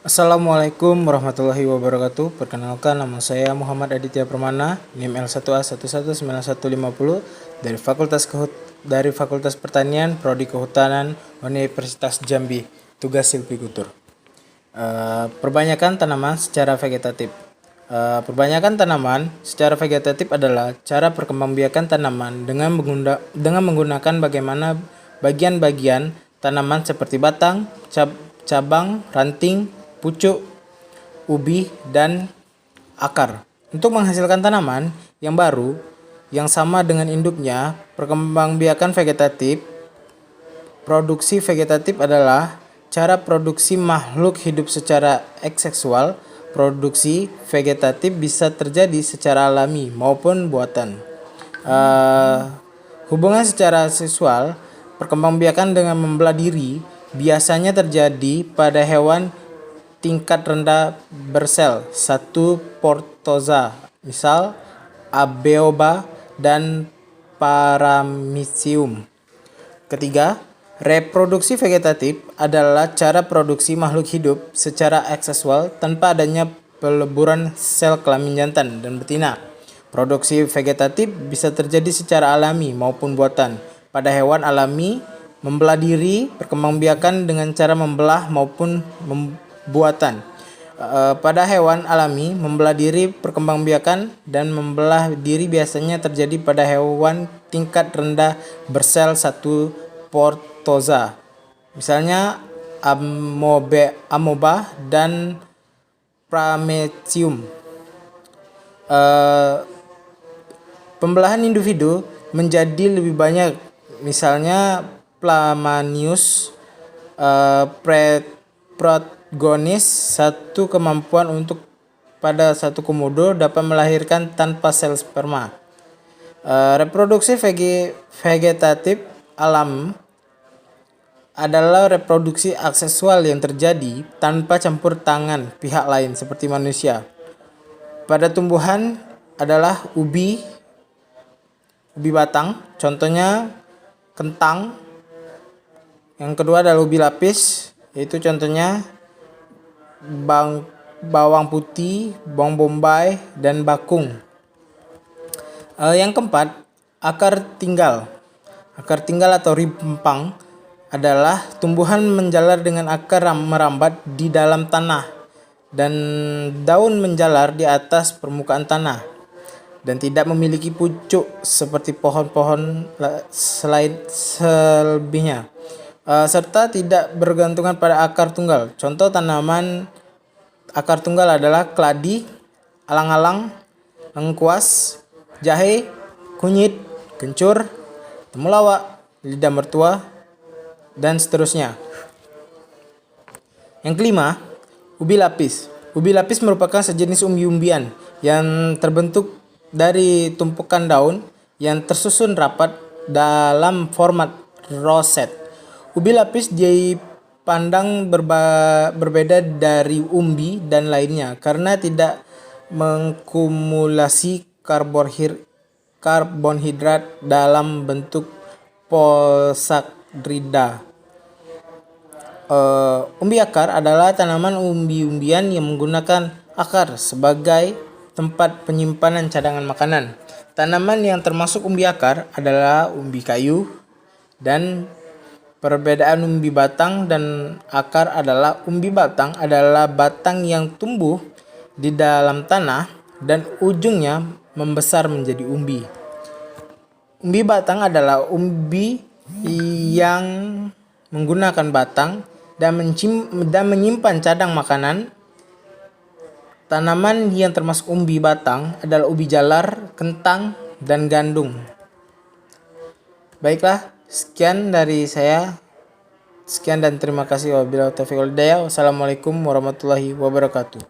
Assalamualaikum warahmatullahi wabarakatuh. Perkenalkan, nama saya Muhammad Aditya Permana, NIM L1A119150 dari Fakultas Pertanian, Prodi Kehutanan, Universitas Jambi. Tugas silvikultur. Perbanyakan tanaman secara vegetatif. Perbanyakan tanaman secara vegetatif adalah cara perkembangbiakan tanaman dengan menggunakan bagaimana bagian-bagian tanaman seperti batang, cabang, ranting, pucuk, ubi, dan akar untuk menghasilkan tanaman yang baru yang sama dengan induknya. Perkembangbiakan vegetatif. Produksi vegetatif adalah cara produksi makhluk hidup secara asexual. Produksi vegetatif bisa terjadi secara alami maupun buatan. Hubungan secara seksual, perkembangbiakan dengan membelah diri biasanya terjadi pada hewan tingkat rendah bersel satu Portoza, misal Abeoba dan Paramecium. Ketiga, reproduksi vegetatif adalah cara produksi makhluk hidup secara asexual tanpa adanya peleburan sel kelamin jantan dan betina. Produksi vegetatif bisa terjadi secara alami maupun buatan. Pada hewan alami, membelah diri perkembangbiakan dengan cara membelah maupun buatan. Pada hewan alami, membelah diri perkembangbiakan dan membelah diri biasanya terjadi pada hewan tingkat rendah bersel satu Portoza, misalnya Amoeba dan Paramecium. Pembelahan individu menjadi lebih banyak, misalnya Flamanius protagonis satu kemampuan untuk pada satu komodo dapat melahirkan tanpa sel sperma. Reproduksi vegetatif alam adalah reproduksi asexual yang terjadi tanpa campur tangan pihak lain seperti manusia. Pada tumbuhan adalah ubi batang, contohnya kentang. Yang kedua adalah ubi lapis, yaitu contohnya bawang putih, bawang bombay, dan bakung. Yang keempat, akar tinggal. Akar tinggal atau rimpang adalah tumbuhan menjalar dengan akar merambat di dalam tanah dan daun menjalar di atas permukaan tanah dan tidak memiliki pucuk seperti pohon-pohon selebihnya, serta tidak bergantungan pada akar tunggal. Contoh tanaman akar tunggal adalah keladi, alang-alang, lengkuas, jahe, kunyit, kencur, temulawak, lidah mertua, dan seterusnya. Yang kelima, ubi lapis. Ubi lapis merupakan sejenis umbi-umbian yang terbentuk dari tumpukan daun yang tersusun rapat dalam format roset. Ubi lapis dipandang berbeda dari umbi dan lainnya karena tidak mengkumulasi karbonhidrat dalam bentuk posakrida. Umbi akar adalah tanaman umbi-umbian yang menggunakan akar sebagai tempat penyimpanan cadangan makanan. Tanaman yang termasuk umbi akar adalah umbi kayu, dan perbedaan umbi batang dan akar adalah umbi batang adalah batang yang tumbuh di dalam tanah dan ujungnya membesar menjadi umbi. Umbi batang adalah umbi yang menggunakan batang dan menyimpan cadang makanan. Tanaman yang termasuk umbi batang adalah ubi jalar, kentang, dan gandum. Baiklah, sekian dari saya. Sekian dan terima kasih. Wabillahi taufiq wal hidayah. Wassalamualaikum warahmatullahi wabarakatuh.